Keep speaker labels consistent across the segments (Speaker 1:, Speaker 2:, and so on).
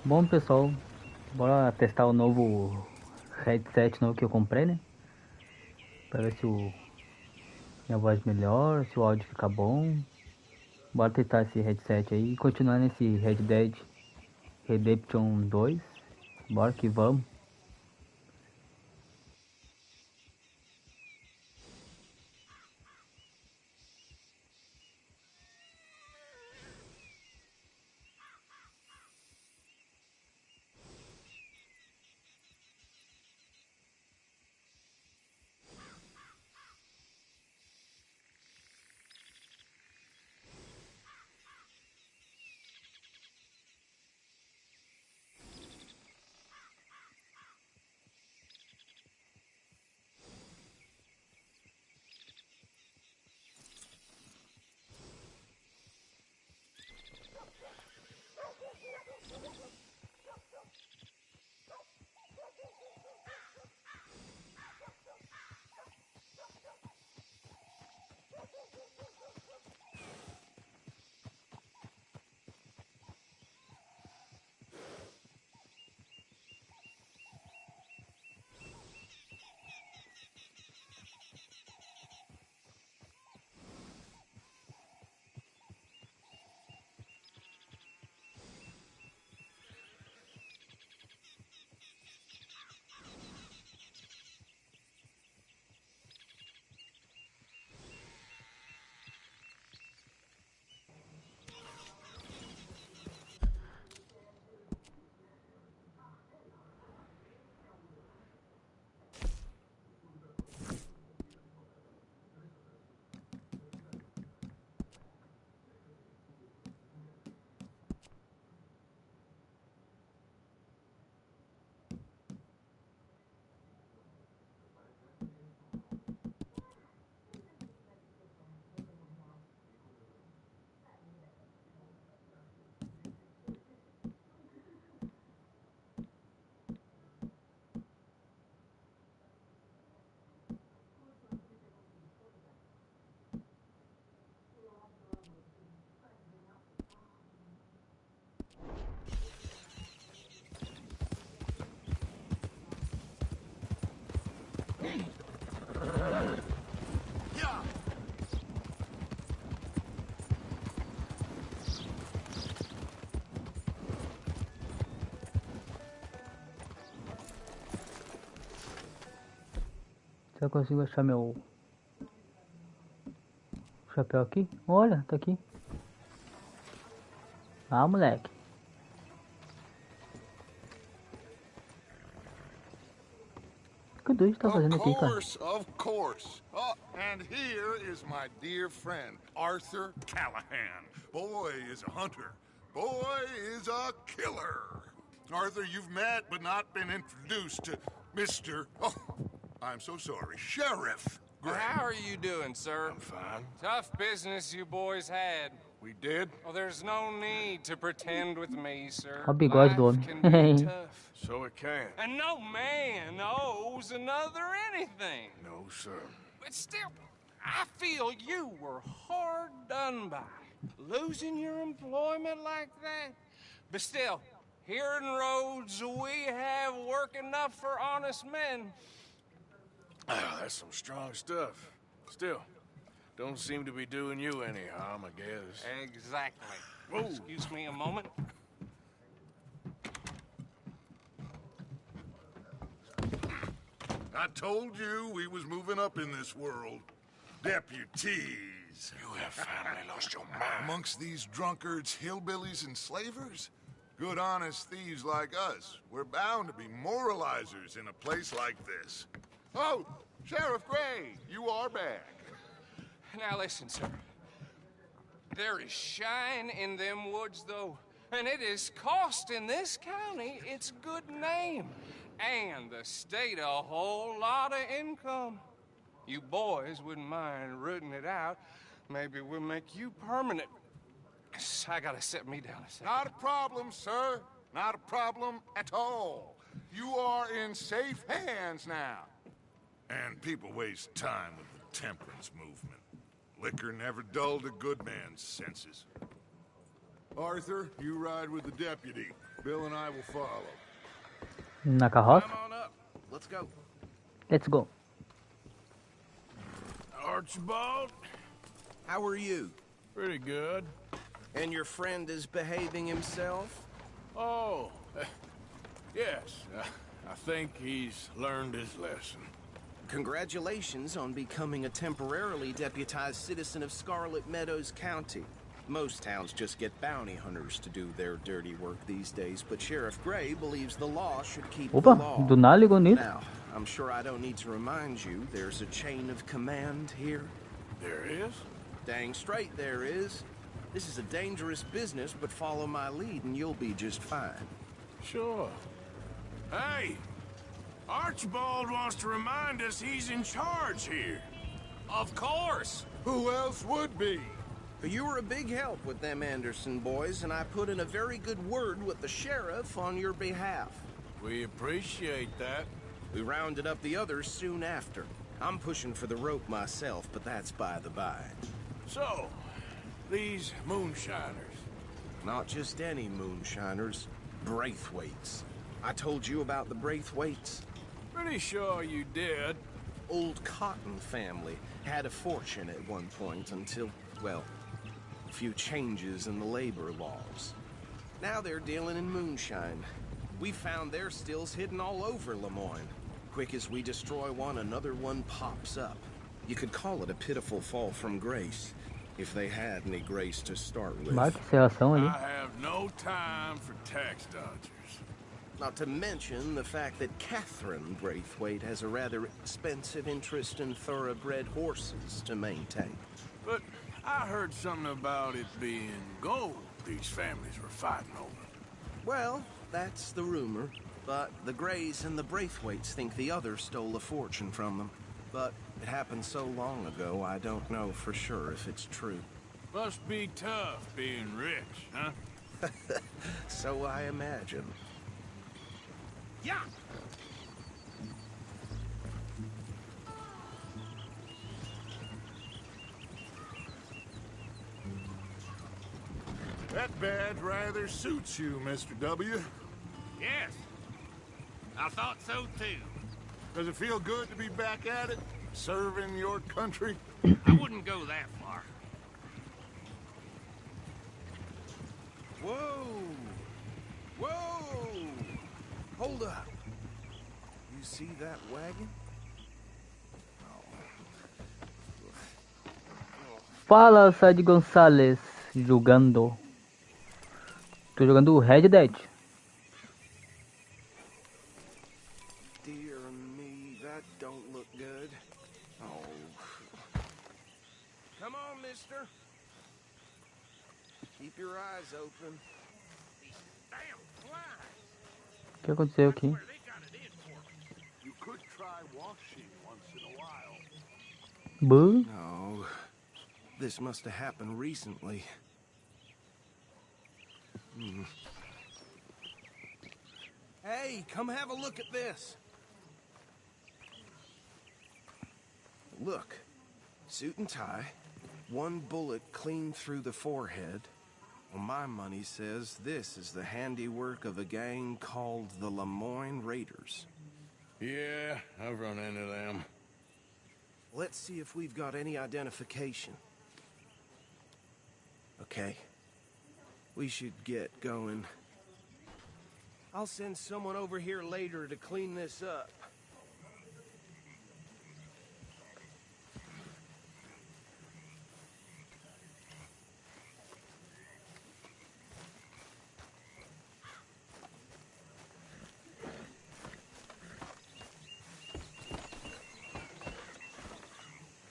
Speaker 1: Bom, pessoal, bora testar o novo headset novo que eu comprei, né? Pra ver se minha voz melhora, se o áudio fica bom. Bora testar esse headset aí e continuar nesse Red Dead Redemption 2. Bora que vamos. Se eu consigo achar meu chapéu aqui? Olha, tá aqui. Ah, moleque. O que o Dude tá fazendo aqui, cara?
Speaker 2: Of course. Oh, and here is my dear friend, Arthur Callahan. Boy is a hunter. Boy is a killer. Arthur, you've met but not been introduced to Mr. Oh, I'm so sorry, Sheriff Gray.
Speaker 3: How are you doing, sir?
Speaker 2: I'm fine.
Speaker 3: Tough business you boys had.
Speaker 2: We did?
Speaker 3: Well, there's no need to pretend with me, sir.
Speaker 1: Olha o bigode do
Speaker 3: Life can be
Speaker 1: homem.
Speaker 3: tough.
Speaker 2: So it can.
Speaker 3: And no man owes another anything.
Speaker 2: No, sir.
Speaker 3: But still, I feel you were hard done by. Losing your employment like that. But still, here in Rhodes, we have work enough for honest men.
Speaker 4: Oh, that's some strong stuff. Still, don't seem to be doing you any harm, I guess.
Speaker 3: Exactly.
Speaker 4: Whoa.
Speaker 3: Excuse me a moment.
Speaker 2: I told you we was moving up in this world. Deputies.
Speaker 4: You have finally lost your mind.
Speaker 2: Amongst these drunkards, hillbillies, and slavers? Good, honest thieves like us. We're bound to be moralizers in a place like this. Oh, Sheriff Gray, you are back.
Speaker 3: Now listen, sir. There is shine in them woods, though, and it is costing this county its good name, and the state a whole lot of income. You boys wouldn't mind rooting it out. Maybe we'll make you permanent. I gotta sit me down a second.
Speaker 2: Not a problem, sir. Not a problem at all. You are in safe hands now. And people waste time with the temperance movement. Liquor never dulled a good man's senses. Arthur, you ride with the deputy. Bill and I will follow.
Speaker 1: Na carroça?
Speaker 4: Come on up. Let's go.
Speaker 1: Let's go.
Speaker 4: Archibald?
Speaker 5: How are you?
Speaker 4: Pretty good.
Speaker 5: And your friend is behaving himself?
Speaker 4: Oh, yes. I think he's learned his lesson.
Speaker 5: Congratulations on becoming a temporarily deputized citizen of Scarlet Meadows County. Most towns just get bounty hunters to do their dirty work these days, but Sheriff Gray believes the law should keep the
Speaker 1: Opa,
Speaker 5: law.
Speaker 1: do nada ligou nisso.
Speaker 5: Now, I'm sure I don't need to remind you, there's a chain of command here.
Speaker 4: There is?
Speaker 5: Dang straight there is. This is a dangerous business, but follow my lead and you'll be just fine.
Speaker 4: Sure. Hey! Archibald wants to remind us he's in charge here.
Speaker 3: Of course.
Speaker 2: Who else would be?
Speaker 5: You were a big help with them Anderson boys, and I put in a very good word with the sheriff on your behalf.
Speaker 4: We appreciate that.
Speaker 5: We rounded up the others soon after. I'm pushing for the rope myself, but that's by the by.
Speaker 4: So, these moonshiners.
Speaker 5: Not just any moonshiners, Braithwaites. I told you about the Braithwaites?
Speaker 4: Pretty sure you did.
Speaker 5: Old Cotton family had a fortune at one point until, well, a few changes in the labor laws. Now they're dealing in moonshine. We found their stills hidden all over Lemoyne. Quick as we destroy one, another one pops up. You could call it a pitiful fall from grace, if they had any grace to start with.
Speaker 1: Vai que serração ali.
Speaker 4: I have no time for tax dodgers.
Speaker 5: Not to mention the fact that Catherine Braithwaite has a rather expensive interest in thoroughbred horses to maintain.
Speaker 4: But I heard something about it being gold these families were fighting over.
Speaker 5: Well, that's the rumor. But the Grays and the Braithwaites think the other stole a fortune from them. But it happened so long ago, I don't know for sure if it's true.
Speaker 4: Must be tough being rich, huh?
Speaker 5: So I imagine. Yeah!
Speaker 2: That badge rather suits you, Mr. W.
Speaker 6: Yes. I thought so too.
Speaker 2: Does it feel good to be back at it? Serving your country?
Speaker 6: I wouldn't go that far.
Speaker 5: Whoa! Whoa! Hold up. You see that wagon?
Speaker 1: Fala, Sad Gonçalves, jogando. Tô jogando Red Dead.
Speaker 5: Dear me, that don't look good. Oh. Come on, mister. Keep your eyes open.
Speaker 6: Damn fly.
Speaker 1: O que aconteceu aqui?
Speaker 6: Where they got it in for me.
Speaker 2: You could try washing once in a while.
Speaker 1: Boo.
Speaker 5: No. This must have happened recently. Hey, come have a look at this. Look, suit and tie, one bullet clean through the forehead. Well, my money says this is the handiwork of a gang called the Lemoyne Raiders.
Speaker 4: Yeah, I've run into them.
Speaker 5: Let's see if we've got any identification. Okay. We should get going. I'll send someone over here later to clean this up.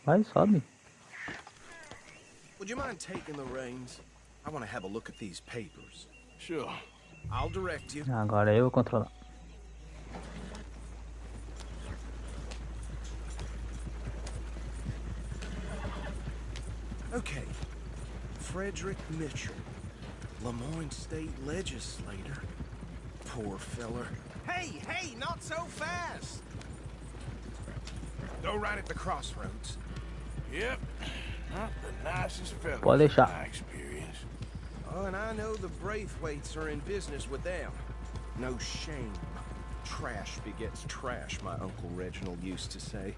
Speaker 1: Vai, sobe.
Speaker 5: Would you mind taking the reins? I want to have a look at these papers.
Speaker 4: Sure.
Speaker 5: I'll direct you.
Speaker 1: Agora eu vou controlar.
Speaker 5: Okay. Frederick Mitchell, Lemoyne State Legislator. Poor feller. Hey, hey, not so fast! Go right at the crossroads.
Speaker 4: Yep. Not the nicest fellow
Speaker 1: Pode
Speaker 4: in
Speaker 1: deixar.
Speaker 4: my experience.
Speaker 5: Oh, and I know the Braithwaites are in business with them. No shame. Trash begets trash, my Uncle Reginald used to say.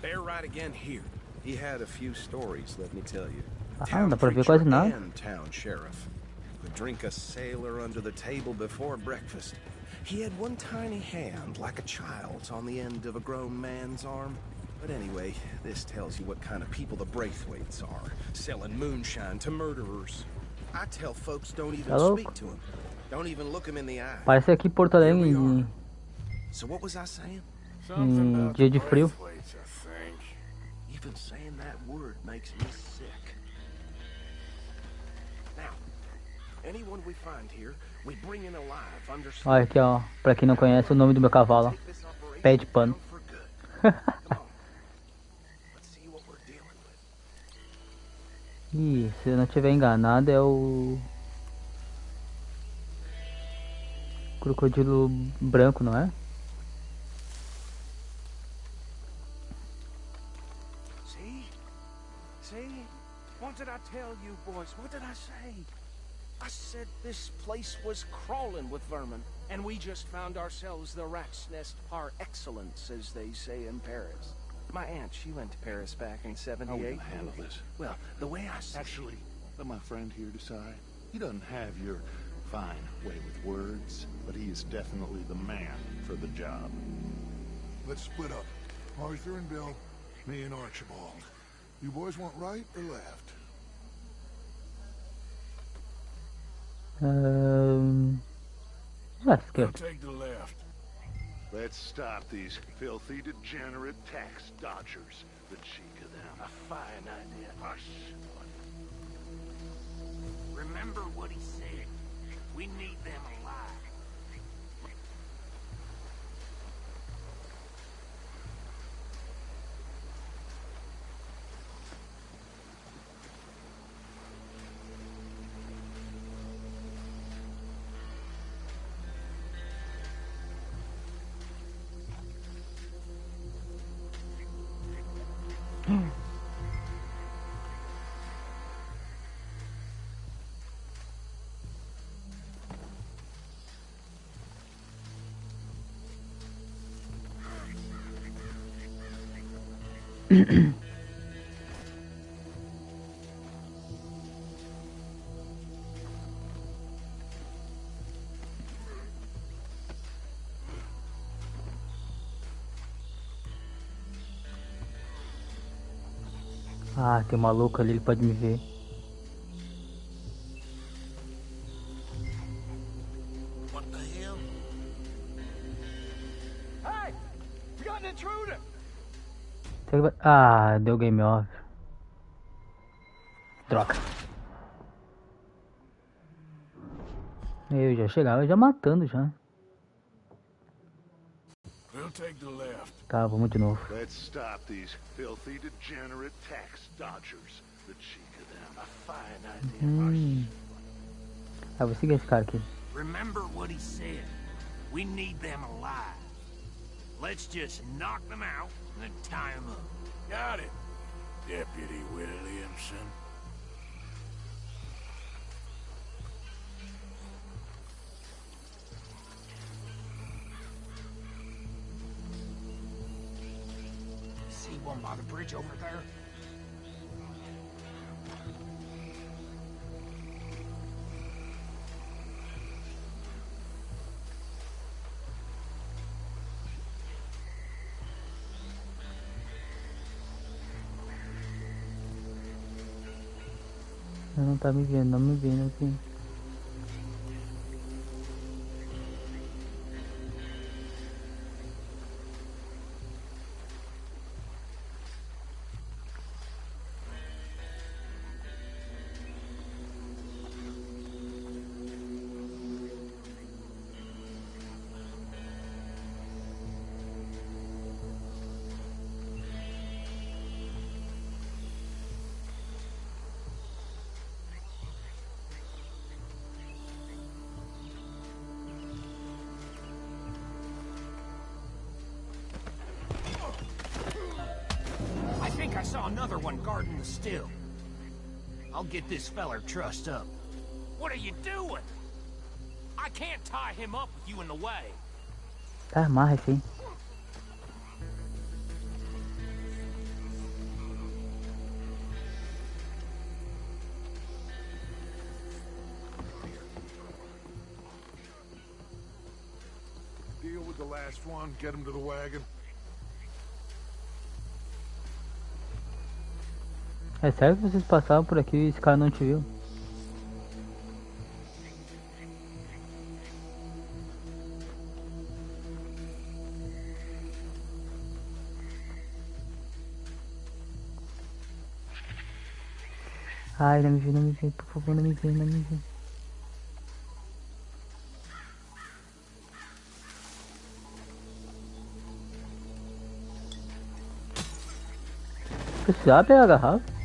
Speaker 5: They're right again here. He had a few stories, let me tell you.
Speaker 1: Não dá pra ver quase nada.
Speaker 5: And town sheriff. Would drink a sailor under the table before breakfast. He had one tiny hand, like a child's, on the end of a grown man's arm. But anyway, this tells you what kind of people the Braithwaites are. Selling moonshine to murderers. I tell folks don't even speak to him. Don't even look him in the eye.
Speaker 1: Parece aqui Porto Alegre em
Speaker 5: So what was I saying?
Speaker 1: dia de frio.
Speaker 5: Even saying that word makes me sick. Now, anyone we find here, we bring in alive, understand?
Speaker 1: Olha aqui, ó. Pra quem não conhece o nome do meu cavalo, ó. Pé de pano. Ih, se eu não estiver enganado, é o crocodilo branco, não é?
Speaker 5: See? What did I tell you, boys? What did I say? I said this place was crawling with vermin, and we just found ourselves the rat's nest par excellence, as they say in Paris. My aunt, she went to Paris back in '78.
Speaker 7: How are we gonna handle this?
Speaker 5: Well, the way I see
Speaker 7: Actually, let my friend here decide. He doesn't have your fine way with words, but he is definitely the man for the job.
Speaker 2: Let's split up. Arthur and Bill, me and Archibald. You boys want right or left?
Speaker 1: Let's
Speaker 2: I'll
Speaker 1: go.
Speaker 2: take the left.
Speaker 7: Let's stop these filthy, degenerate tax dodgers. The cheek of them.
Speaker 6: A fine idea. Hush. Remember what he said. We need them alive.
Speaker 1: Ah, tem um maluco ali, ele pode me ver.
Speaker 2: What the hell?
Speaker 6: Hey! We got an intruder!
Speaker 1: Ah, deu game off. Droga. Eu já chegava já matando já.
Speaker 2: We'll take the left.
Speaker 1: Tá, vamos de novo.
Speaker 7: Let's stop these filthy, degenerate tax dodgers. The cheek of them.
Speaker 6: A fine idea.
Speaker 1: Ah, vou seguir esse cara aqui.
Speaker 6: Remember what he said. We need them alive. Let's just knock them out and then tie them up.
Speaker 2: Got it, Deputy Williamson.
Speaker 6: See one by the bridge over there?
Speaker 1: Não tá me vendo, não me vendo aqui.
Speaker 6: I think I saw another one guarding the still. I'll get this feller trussed up. What are you doing? I can't tie him up with you in the way.
Speaker 1: Tá, amarra sim.
Speaker 2: Deal with the last one, get him to the wagon.
Speaker 1: É sério que vocês passaram por aqui e esse cara não te viu? Ai, não me vê, por favor, não me vê, não me vê. Precisava pegar a garrafa?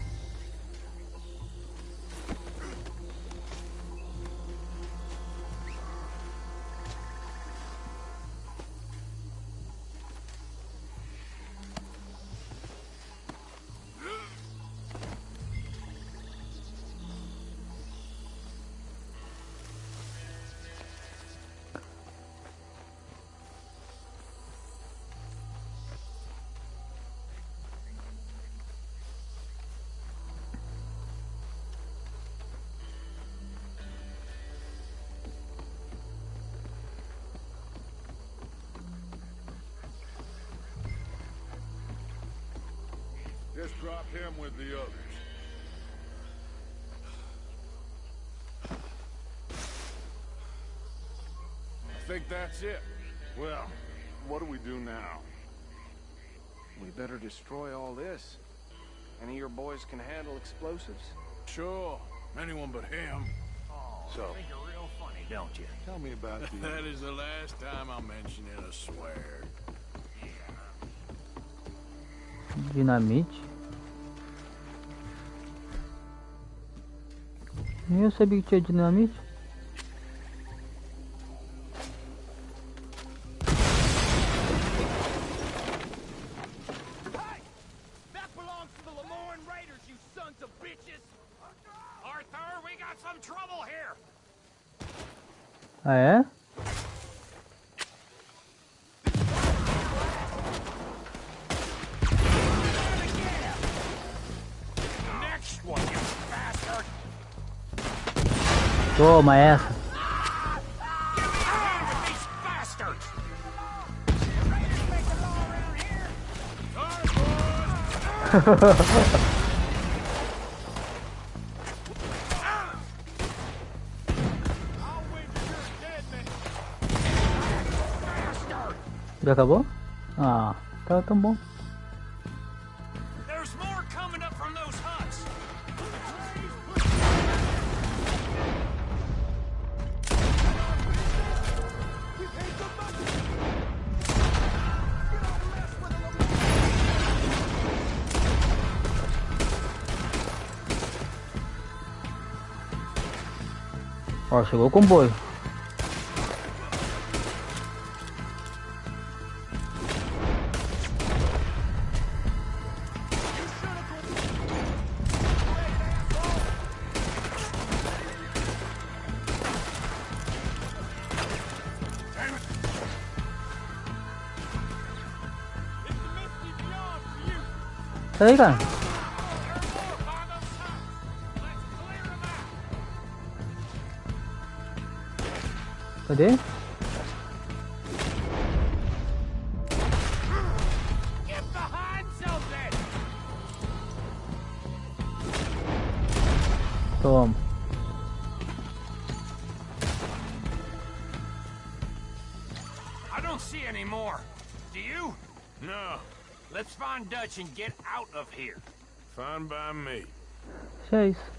Speaker 2: Just drop him with the others. I think that's it. Well, what do we do now?
Speaker 5: We better destroy all this. Any of your boys can handle explosives?
Speaker 2: Sure, anyone but him.
Speaker 6: Oh,
Speaker 2: So-
Speaker 6: you think you're real funny, don't you?
Speaker 2: Tell me about the...
Speaker 4: That is the last time I'm mentioning a swear.
Speaker 1: Dinamite? Nem eu sabia que tinha dinamite.
Speaker 6: Hey! That belongs to the Lemoyne Raiders, you sons of bitches! Arthur, we got some trouble here!
Speaker 1: Ah, é?
Speaker 6: Next one, you bastard!
Speaker 1: Toma essa.
Speaker 6: Get me hand with these bastards!
Speaker 1: Já acabou? Ah, tá tão bom.
Speaker 6: There's more coming up from those huts!
Speaker 1: Ó, chegou o comboio. Peraí, cara. Cadê?
Speaker 6: Get behind something!
Speaker 1: Toma.
Speaker 6: I don't see any more. Do you?
Speaker 4: No,
Speaker 6: Let's find Dutch and get out of here.
Speaker 4: fine by me.
Speaker 1: Isso é isso.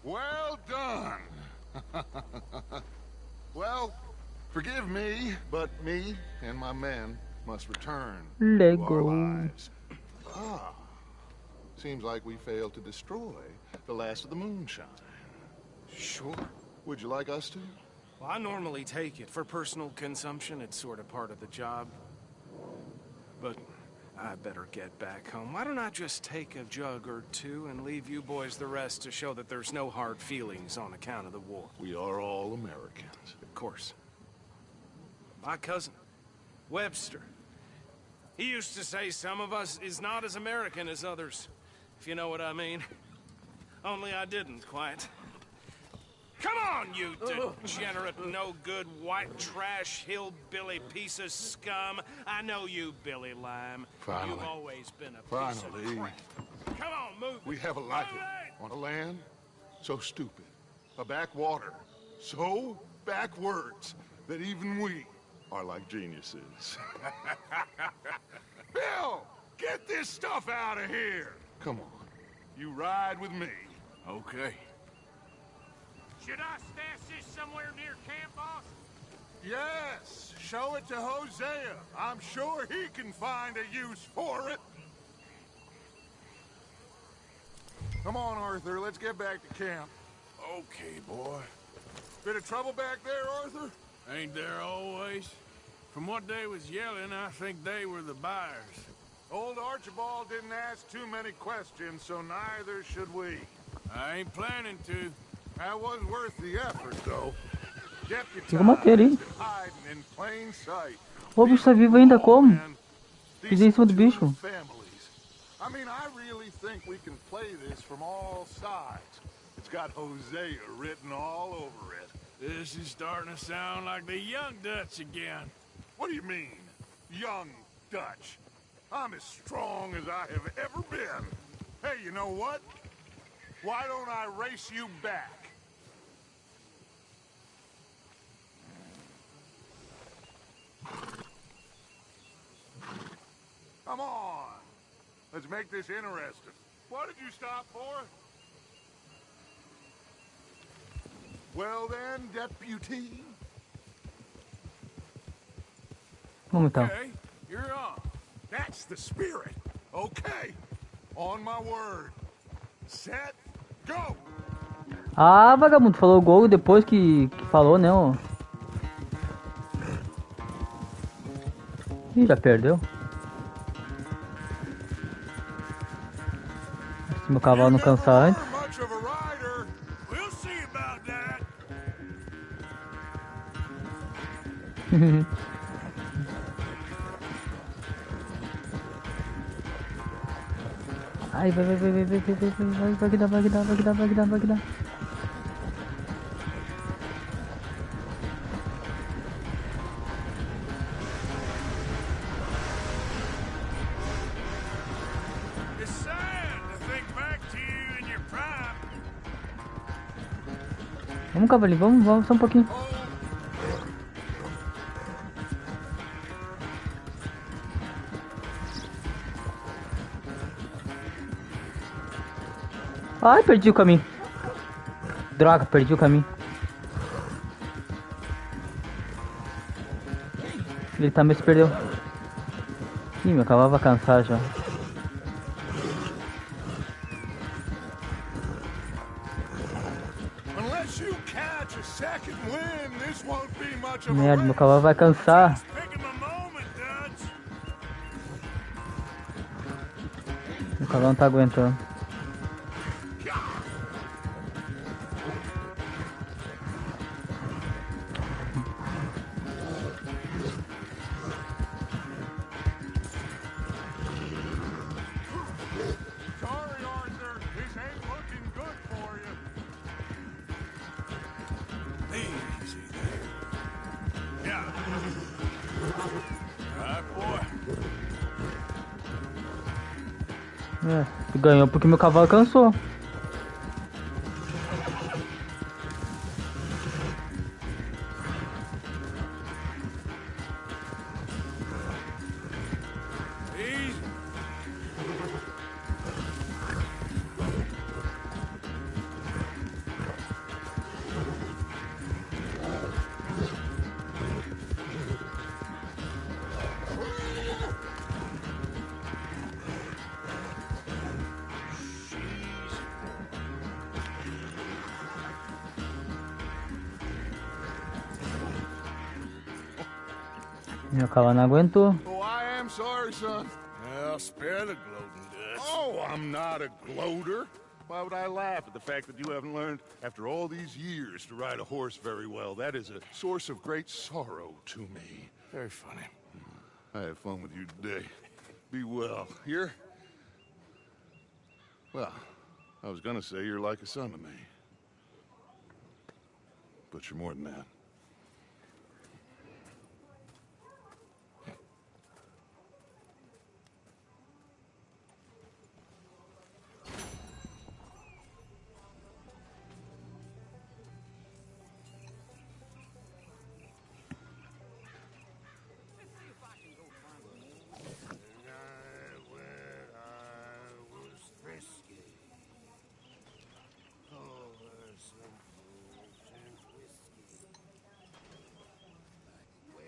Speaker 2: Well done. Well, Forgive me, but me and my men must return to our
Speaker 1: Lego.
Speaker 2: lives. Ah, seems like we failed to destroy the last of the moonshine.
Speaker 5: Sure.
Speaker 2: Would you like us to?
Speaker 5: Well, I normally take it. For personal consumption, it's sort of part of the job. But I better get back home. Why don't I just take a jug or two and leave you boys the rest to show that there's no hard feelings on account of the war?
Speaker 2: We are all Americans.
Speaker 5: Of course. My cousin, Webster. He used to say some of us is not as American as others, if you know what I mean. Only I didn't quite. Come on, you degenerate, no-good, white trash, hillbilly piece of scum. I know you, Billy Lime.
Speaker 2: Finally.
Speaker 5: You've always been a piece of crap. Come on, move.
Speaker 2: We have a life on a land so stupid, a backwater so backwards that even we are like geniuses. Bill, get this stuff out of here. Come on, you ride with me.
Speaker 4: Okay.
Speaker 6: Should I stash this somewhere near camp, boss?
Speaker 2: Yes, show it to Hosea. I'm sure he can find a use for it. Come on, Arthur, let's get back to camp.
Speaker 4: Okay, boy.
Speaker 2: Bit of trouble back there, Arthur?
Speaker 4: Ain't there always? From what they was yelling, I think they were the buyers.
Speaker 2: Old Archibald didn't ask too many questions, so neither should we.
Speaker 4: I ain't planning to.
Speaker 2: That was worth the effort, though.
Speaker 1: Eu matei ele, hein?
Speaker 2: Hiding in plain sight.
Speaker 1: O bicho tá vivo ainda, como? Pisei em cima do bicho.
Speaker 2: I mean, I really think we can play this from all sides. It's got Hosea written all over it.
Speaker 4: This is starting to sound like the Young Dutch again.
Speaker 2: What do you mean, young Dutch? I'm as strong as I have ever been. Hey, you know what? Why don't I race you back? Come on. Let's make this interesting. What did you stop for? Well then, deputy.
Speaker 1: Vamos então.
Speaker 2: Okay, you're on. That's the spirit. Okay. On my word. Set, go.
Speaker 1: Ah, vagabundo, falou gol depois que falou, né, ó. Ih, já perdeu. Se meu cavalo não cansar antes.
Speaker 4: We'll see about that.
Speaker 1: Ai, vai que dá.
Speaker 4: It's sad to think back to you in your prime.
Speaker 1: Vamos, cavalinho, vamos só um pouquinho. Ai, perdi o caminho. Droga, perdi o caminho. Ele também se perdeu. Ih, meu cavalo vai cansar já. Merda, meu cavalo vai cansar. Meu cavalo não tá aguentando. É, ganhou porque meu cavalo cansou. Meu cavalo não aguentou.
Speaker 2: Oh, I am sorry, son.
Speaker 4: Well, spare the gloating, Dutch.
Speaker 2: Oh, I'm not a gloater. Why would I laugh at the fact that you haven't learned, after all these years, to ride a horse very well? That is a source of great sorrow to me.
Speaker 4: Very funny.
Speaker 2: I had fun with you today. Be well. Here? Well, I was gonna say you're like a son to me. But you're more than that.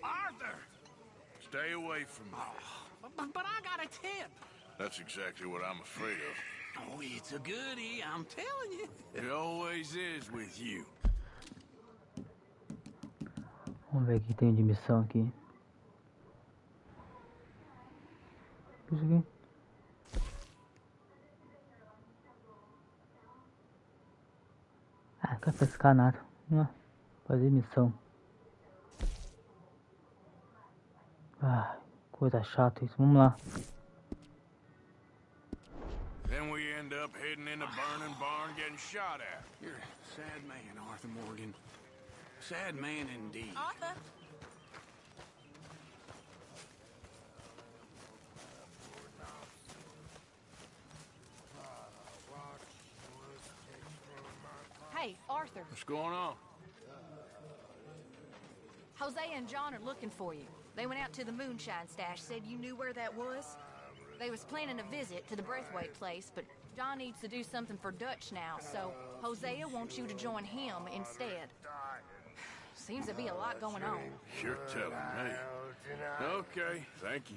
Speaker 6: Arthur!
Speaker 4: Stay away from me.
Speaker 6: But I got a tip.
Speaker 4: That's exactly what I'm afraid of.
Speaker 6: Oh, it's a goodie, I'm telling you.
Speaker 4: It always is with you.
Speaker 1: Vamos ver o que tem de missão aqui. Isso aqui. Ah, não quero pescar nada. Vamos lá. Fazer missão. Ah, coisa chata isso. Vamos lá.
Speaker 4: Then we end up hidden in a burning barn getting shot at.
Speaker 6: You're a sad man, Arthur Morgan. Sad man indeed.
Speaker 8: Arthur? Hey, Arthur.
Speaker 4: What's going on?
Speaker 8: Jose and John are looking for you. They went out to the moonshine stash, said you knew where that was. They was planning a visit to the Braithwaite place, but John needs to do something for Dutch now, so Hosea wants you to join him instead. Seems to be a lot going on.
Speaker 4: You're telling me. Okay, thank you.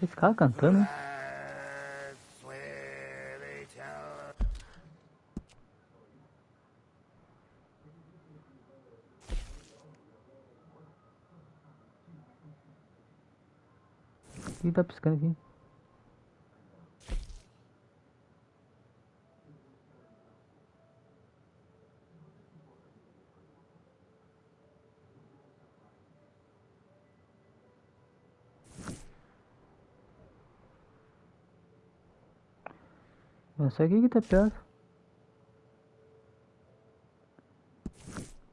Speaker 1: Esse cara cantando, hein? O que tá piscando aqui? Não sei o que tá pior.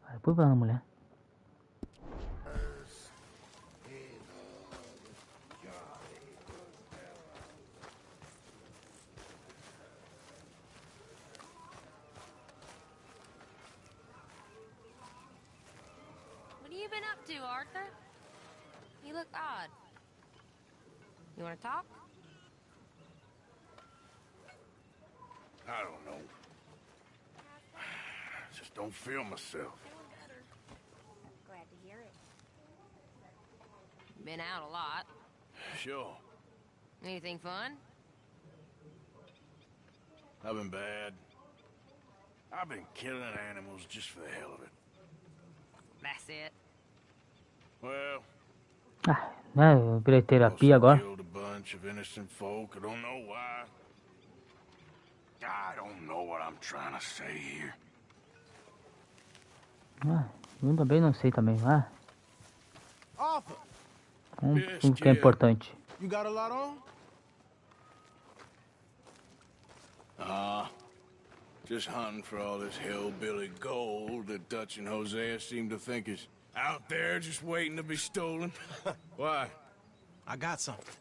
Speaker 1: Vai, põe pra mulher.
Speaker 9: What have you been up to, Arthur? You look odd. You want to talk?
Speaker 4: I don't know. Just don't feel myself.
Speaker 9: Glad to hear it. Been out a lot.
Speaker 4: Sure.
Speaker 9: Anything fun?
Speaker 4: I've been bad. I've been killing animals just for the hell of it.
Speaker 9: That's it.
Speaker 4: Well,
Speaker 1: Ah, né? Eu virei terapia agora.
Speaker 4: killed a bunch of innocent folk. I don't know why. I don't know what I'm trying to say here.
Speaker 1: Ah, eu também não sei também. Ah,
Speaker 5: Arthur,
Speaker 1: tudo que é importante.
Speaker 5: you got a lot on?
Speaker 4: Just hunting for all this hillbilly gold that Dutch and Hosea seem to think is out there just waiting to be stolen. Why?
Speaker 5: I got something.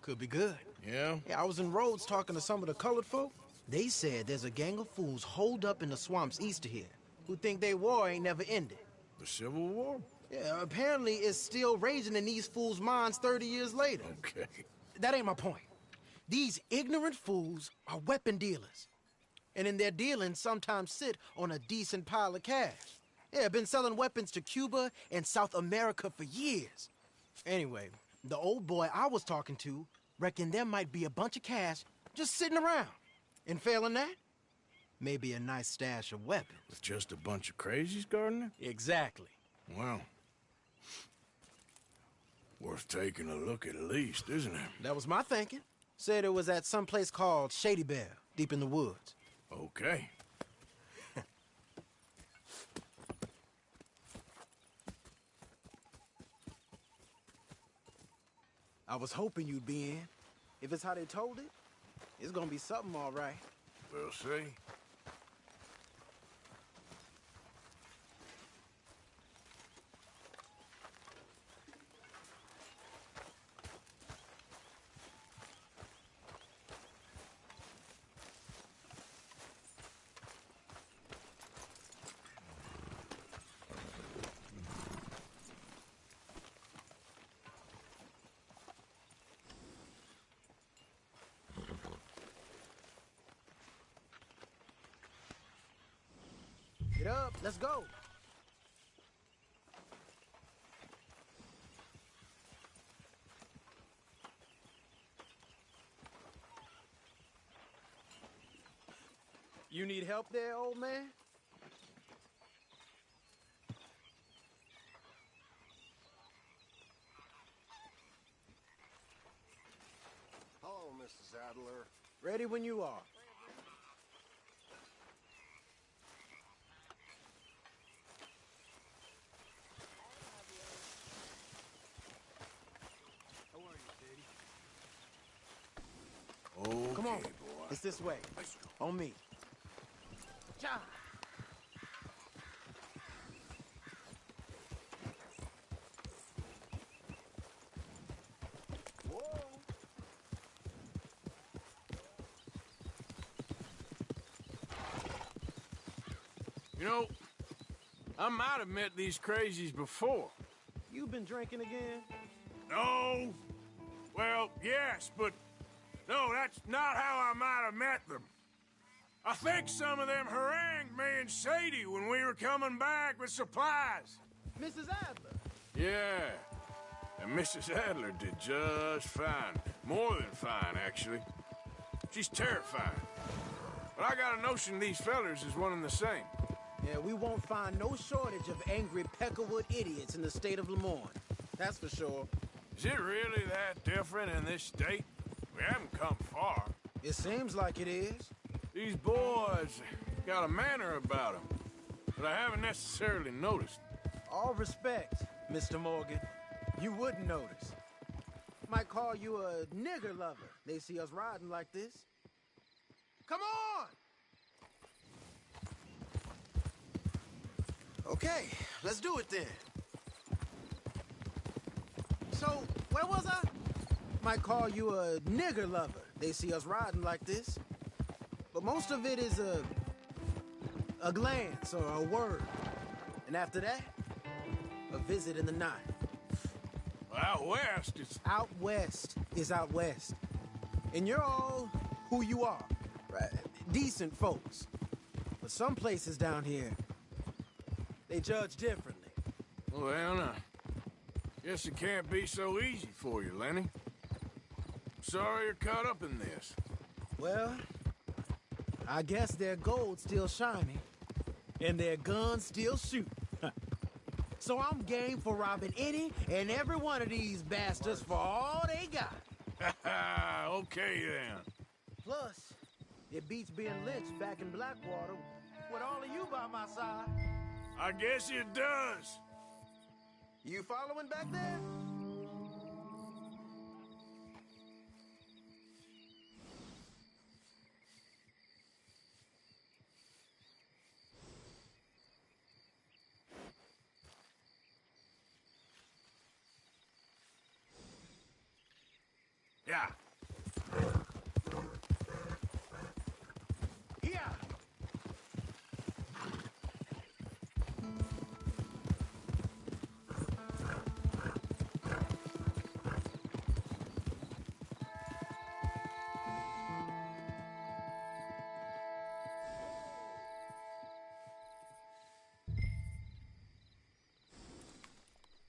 Speaker 5: Could be good.
Speaker 4: Yeah?
Speaker 5: Yeah, I was in Rhodes talking to some of the colored folk. They said there's a gang of fools holed up in the swamps east of here who think their war ain't never ended.
Speaker 4: The Civil War?
Speaker 5: Yeah, apparently it's still raging in these fools' minds 30 years later.
Speaker 4: Okay.
Speaker 5: That ain't my point. These ignorant fools are weapon dealers. And in their dealings sometimes sit on a decent pile of cash. Yeah, been selling weapons to Cuba and South America for years. Anyway, the old boy I was talking to reckoned there might be a bunch of cash just sitting around. And failing that,
Speaker 10: maybe a nice stash of weapons.
Speaker 4: With just a bunch of crazies guarding it?
Speaker 10: Exactly.
Speaker 4: Well, worth taking a look at least, isn't it?
Speaker 10: That was my thinking. Said it was at some place called Shady Belle, deep in the woods.
Speaker 4: Okay.
Speaker 10: I was hoping you'd be in. If it's how they told it, it's gonna be something all right.
Speaker 4: We'll see.
Speaker 10: Get up, let's go. You need help there, old man?
Speaker 11: Hello, Mrs. Adler.
Speaker 10: Ready when you are.
Speaker 4: Okay,
Speaker 10: Come on.
Speaker 4: boy.
Speaker 10: It's this way. On me. Cha! Whoa!
Speaker 4: You know, I might have met these crazies before.
Speaker 10: You been drinking again?
Speaker 4: No. Well, yes, but no, that's not how I might have met them. I think some of them harangued me and Sadie when we were coming back with supplies.
Speaker 10: Mrs. Adler?
Speaker 4: Yeah. And Mrs. Adler did just fine. More than fine, actually. She's terrifying. But I got a notion these fellers is one and the same.
Speaker 10: Yeah, we won't find no shortage of angry Peckerwood idiots in the state of Lemoyne. That's for sure.
Speaker 4: Is it really that different in this state? We haven't come far.
Speaker 10: It seems like it is.
Speaker 4: These boys got a manner about them that I haven't necessarily noticed.
Speaker 10: All respect, Mr. Morgan. You wouldn't notice. Might call you a nigger lover. They see us riding like this. Come on! Okay, let's do it then. So, where was I? Might call you a nigger lover. They see us riding like this. But most of it is a glance or a word. And after that, a visit in the night.
Speaker 4: Out west, it's...
Speaker 10: Out west is out west. And you're all who you are. Right? Decent folks. But some places down here, they judge differently.
Speaker 4: Well, now, guess it can't be so easy for you, Lenny. Sorry you're caught up in this.
Speaker 10: Well, I guess their gold's still shining, and their guns still shoot. So I'm game for robbing any and every one of these bastards for all they got.
Speaker 4: Okay, then.
Speaker 10: Plus, it beats being lynched back in Blackwater with all of you by my side.
Speaker 4: I guess it does.
Speaker 10: You following back there?
Speaker 4: Yeah.
Speaker 10: Yeah.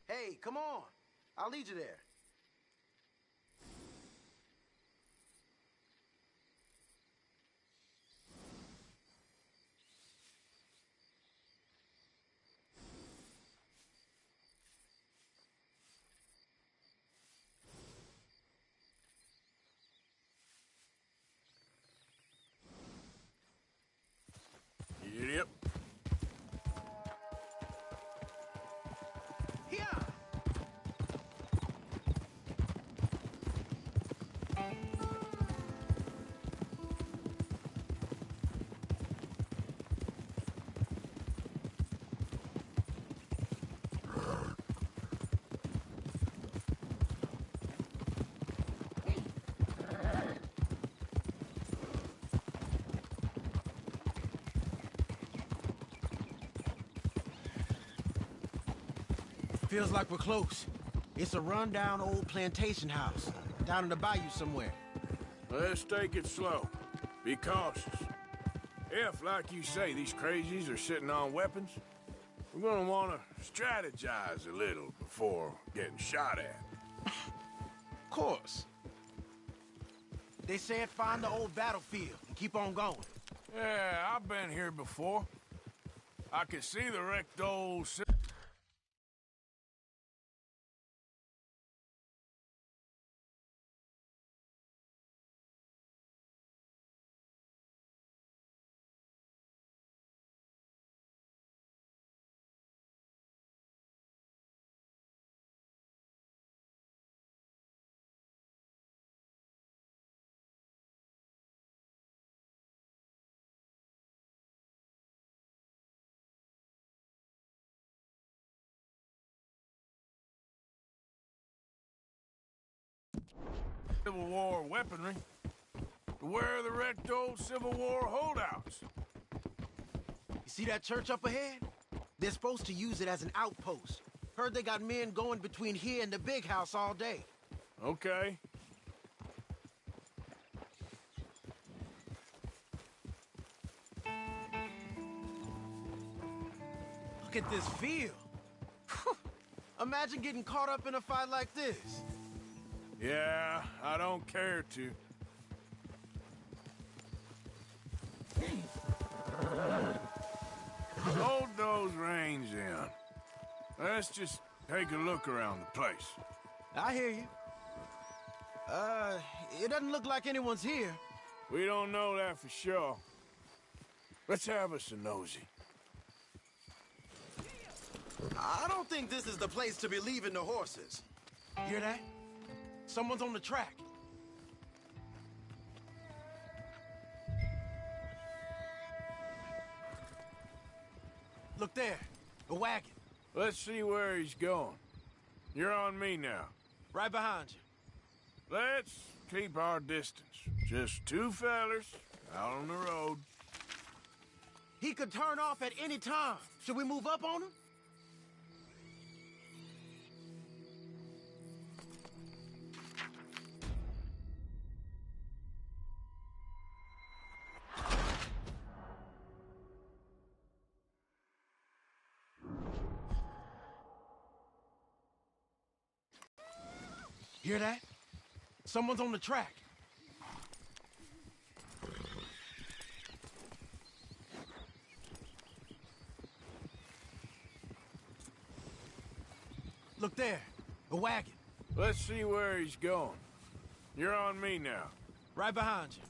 Speaker 10: Hey, come on. I'll lead you there. Feels like we're close. It's a rundown old plantation house, down in the bayou somewhere.
Speaker 4: Let's take it slow. Be cautious. If, like you say, these crazies are sitting on weapons, we're gonna want to strategize a little before getting shot at.
Speaker 10: Of course. They said find the old battlefield and keep on going.
Speaker 4: Yeah, I've been here before. I can see the wrecked old... Civil War weaponry. Where are the wrecked old Civil War holdouts?
Speaker 10: You see that church up ahead? They're supposed to use it as an outpost. Heard they got men going between here and the big house all day.
Speaker 4: Okay.
Speaker 10: Look at this field. Imagine getting caught up in a fight like this.
Speaker 4: Yeah, I don't care to. Hold those reins in. Let's just take a look around the place.
Speaker 10: I hear you. It doesn't look like anyone's here.
Speaker 4: We don't know that for sure. Let's have us a nosy.
Speaker 10: I don't think this is the place to be leaving the horses. Hear that? Someone's on the track. Look there, a wagon.
Speaker 4: Let's see where he's going. You're on me now.
Speaker 10: Right behind you.
Speaker 4: Let's keep our distance. Just two fellers out on the road.
Speaker 10: He could turn off at any time. Should we move up on him? Hear that? Someone's on the track. Look there, a wagon.
Speaker 4: Let's see where he's going. You're on me now.
Speaker 10: Right behind you.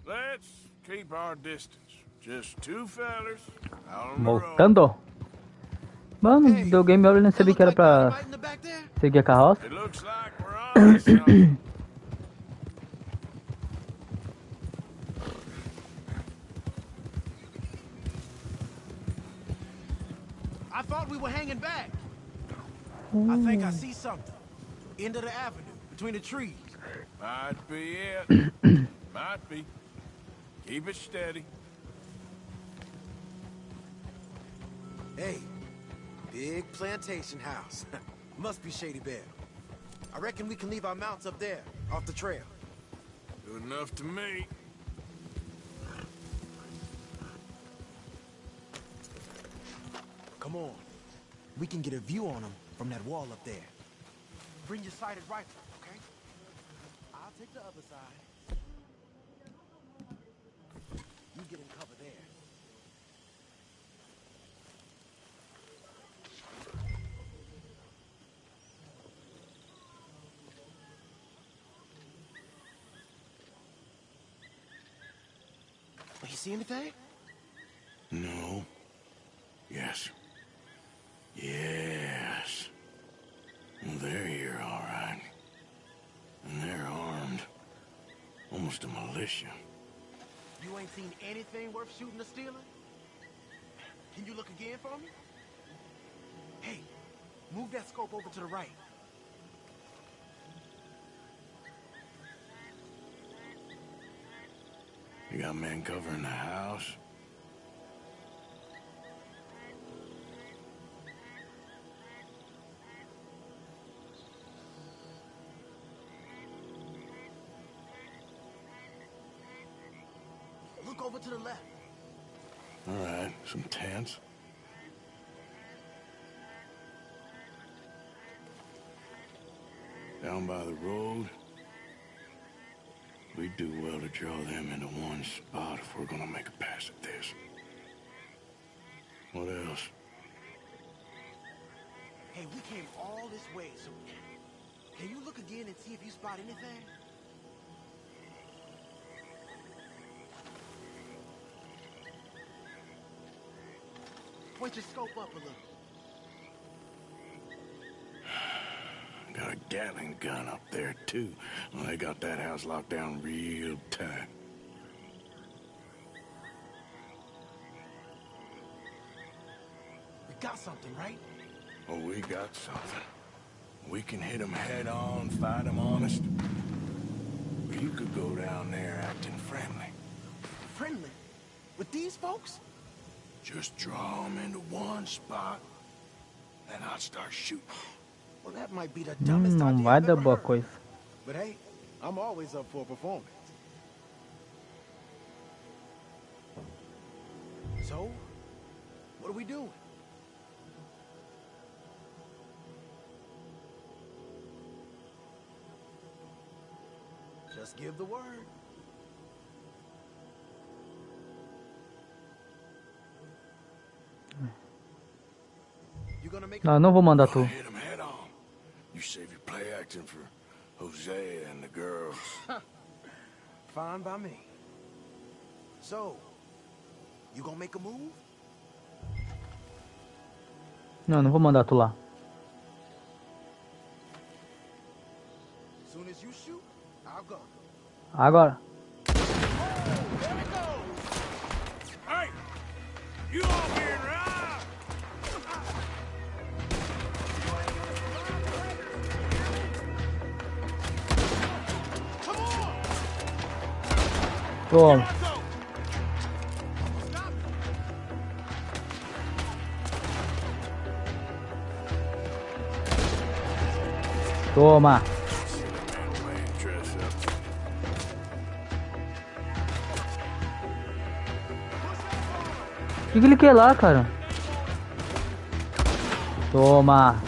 Speaker 4: Let's keep our distance. Just two fellers out on the road.
Speaker 1: Voltando. Mano, deu game over e nem sabia que era pra seguir a carroça.
Speaker 4: It looks like we're on to something.
Speaker 10: I thought we were hanging back. I think I see something. End of the avenue, between the trees.
Speaker 4: Might be it. Might be. Keep it steady.
Speaker 10: Hey, big plantation house. Must be Shady Bear. I reckon we can leave our mounts up there, off the trail.
Speaker 4: Good enough to me.
Speaker 10: Come on. We can get a view on them from that wall up there. Bring your sighted rifle, okay? I'll take the other side. You get in cover there. You see anything?
Speaker 4: No. Yes. Yes. Well, they're here, all right. And they're armed. Almost a militia.
Speaker 10: You ain't seen anything worth shooting or stealing? Can you look again for me? Hey, move that scope over to the right.
Speaker 4: You got men covering the house?
Speaker 10: Look over to the left.
Speaker 4: All right, some tents. Down by the road. We do well to draw them into one spot if we're gonna make a pass at this. What else?
Speaker 10: Hey, we came all this way, so can you look again and see if you spot anything? Point your scope up a little.
Speaker 4: Got a Gatling gun up there, too. Well, they got that house locked down real tight.
Speaker 10: We got something, right?
Speaker 4: Oh, we got something. We can hit them head on, fight them honest. Or you could go down there acting friendly.
Speaker 10: Friendly? With these folks?
Speaker 4: Just draw them into one spot, then I'll start shooting.
Speaker 10: Well, that might be the dumbest idea
Speaker 1: Não vai
Speaker 10: I've
Speaker 1: dar
Speaker 10: ever
Speaker 1: boa
Speaker 10: heard.
Speaker 1: coisa.
Speaker 10: But hey, I'm always up for a performance. So, what are we doing? Just give the word. You gonna make
Speaker 1: Não, não vou mandar
Speaker 4: Gonna
Speaker 1: tu.
Speaker 4: hit them head on. You save your play acting for Jose and the girls.
Speaker 10: Fine by me. So, you gonna make a move?
Speaker 1: Não, não vou mandar tu lá.
Speaker 10: Soon as you shoot, I'll go.
Speaker 1: Agora.
Speaker 10: There it goes.
Speaker 4: Hey! You all being right?
Speaker 1: Toma. Toma. O que ele quer lá, cara? Toma.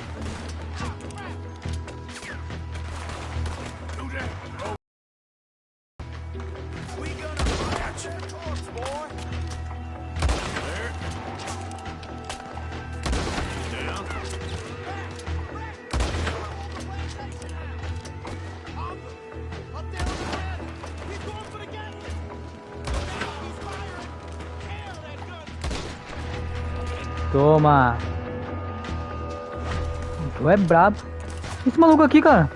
Speaker 1: Toma. Tu é brabo. Esse maluco aqui, cara.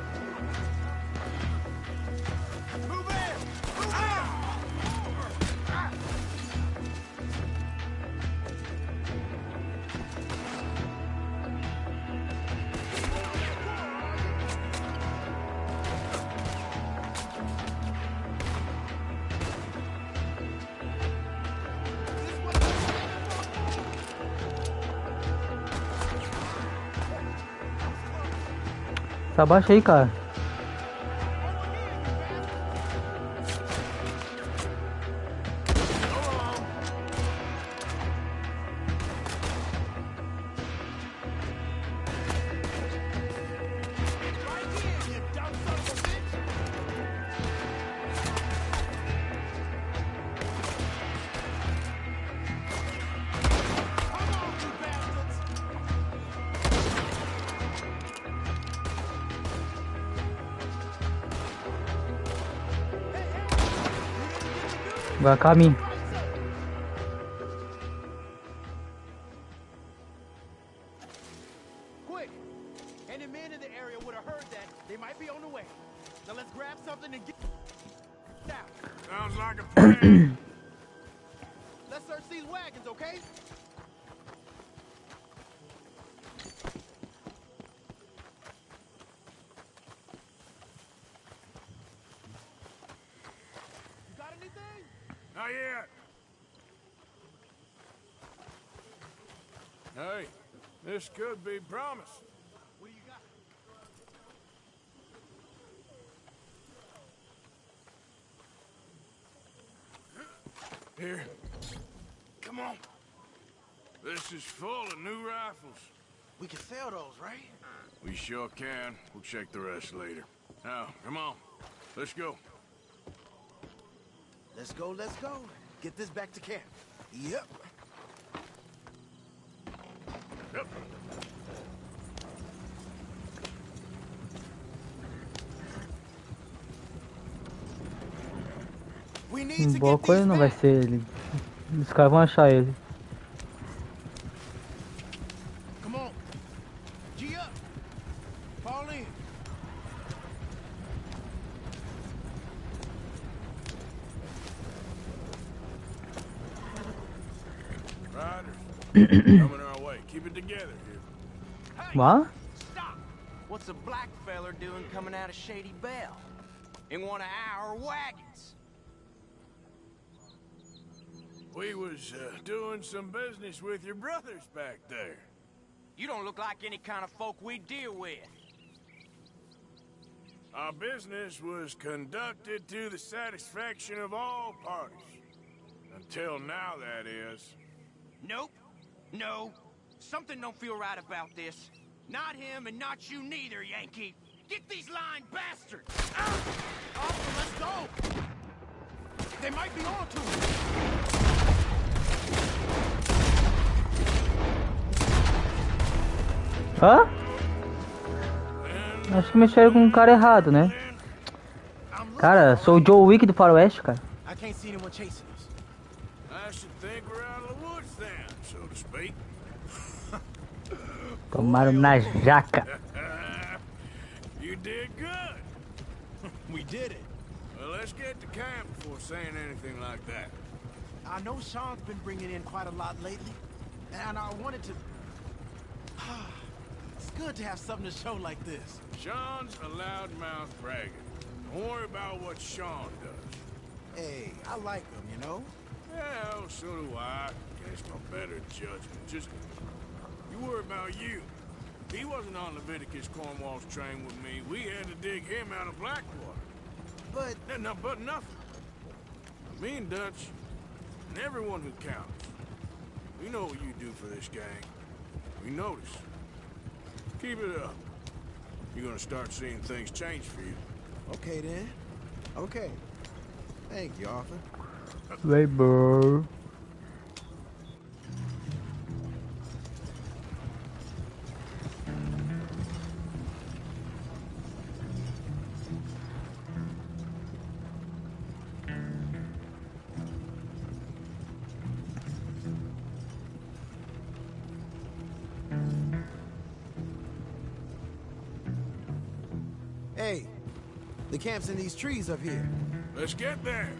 Speaker 1: Tá abaixo aí, cara. Vai a caminho.
Speaker 10: Quick! Any men in the area would have heard that. They might be on the way. Now let's grab something and get out.
Speaker 4: Sounds like a plan.
Speaker 10: Let's search these wagons, okay? You got anything?
Speaker 4: Not yet. Hey, this could be promising.
Speaker 10: What do you got?
Speaker 4: Here. Come on. This is full of new rifles.
Speaker 10: We can sell those, right?
Speaker 4: We sure can. We'll check the rest later. Now, come on. Let's go.
Speaker 10: Let's go, let's go. Get this back to camp. Yep.
Speaker 4: Yep.
Speaker 10: We need to
Speaker 1: Boa
Speaker 10: get
Speaker 1: coisa
Speaker 10: these
Speaker 1: não vai
Speaker 10: back.
Speaker 1: ser ele. Os caras vão achar ele.
Speaker 10: Come on. G up. Fall in.
Speaker 4: Riders. Coming our way. Keep it together here.
Speaker 1: What?
Speaker 12: Stop! What's a black feller doing coming out of Shady Belle? In one of our wagons?
Speaker 4: We was doing some business with your brothers back there.
Speaker 12: You don't look like any kind of folk we deal with.
Speaker 4: Our business was conducted to the satisfaction of all parties. Until now, that is.
Speaker 12: Nope. No. Something don't feel right about this. Not him and not you neither, Yankee. Get these lying bastards!
Speaker 10: Arthur, let's go. They might be on to us.
Speaker 1: Hã? Acho que mexeram com um cara errado, né? Cara, sou o Joe Wick do Faroeste, cara.
Speaker 10: I can't see anyone chasing us.
Speaker 4: I should think we're out of the woods then, so to speak.
Speaker 1: Tomaram na jaca.
Speaker 4: You did good.
Speaker 10: We did it.
Speaker 4: Well, let's get to camp before saying anything like that.
Speaker 10: I know Sean's been bringing in quite a lot lately, and I wanted to... It's good to have something to show like this.
Speaker 4: Sean's a loudmouth bragging. Don't worry about what Sean does.
Speaker 10: Hey, I like him, you know?
Speaker 4: Yeah, well, so do I. Guess no better judgment. Just, you worry about you. He wasn't on Leviticus Cornwall's train with me. We had to dig him out of Blackwater.
Speaker 10: But...
Speaker 4: But nothing. Me and Dutch, and everyone who counts, we know what you do for this gang. We notice. Keep it up. You're gonna start seeing things change for you.
Speaker 10: Okay, then. Okay. Thank you, Arthur.
Speaker 1: Labor.
Speaker 10: Hey, the camp's in these trees up here.
Speaker 4: Let's get there.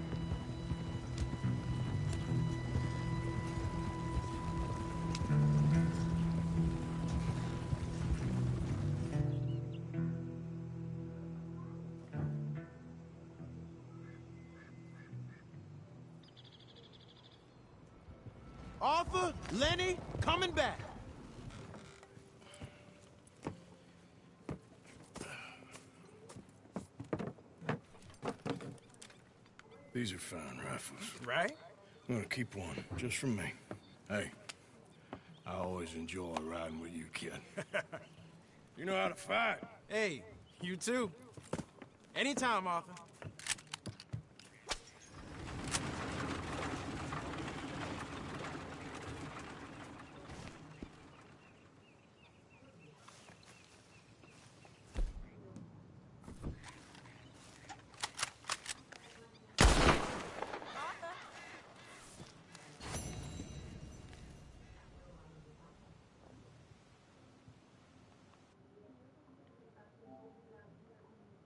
Speaker 10: Arthur, Lenny, coming back.
Speaker 4: These are fine rifles.
Speaker 10: Right?
Speaker 4: I'm gonna keep one, just for me. Hey, I always enjoy riding with you, kid. You know how to fight.
Speaker 10: Hey, you too. Anytime, Arthur.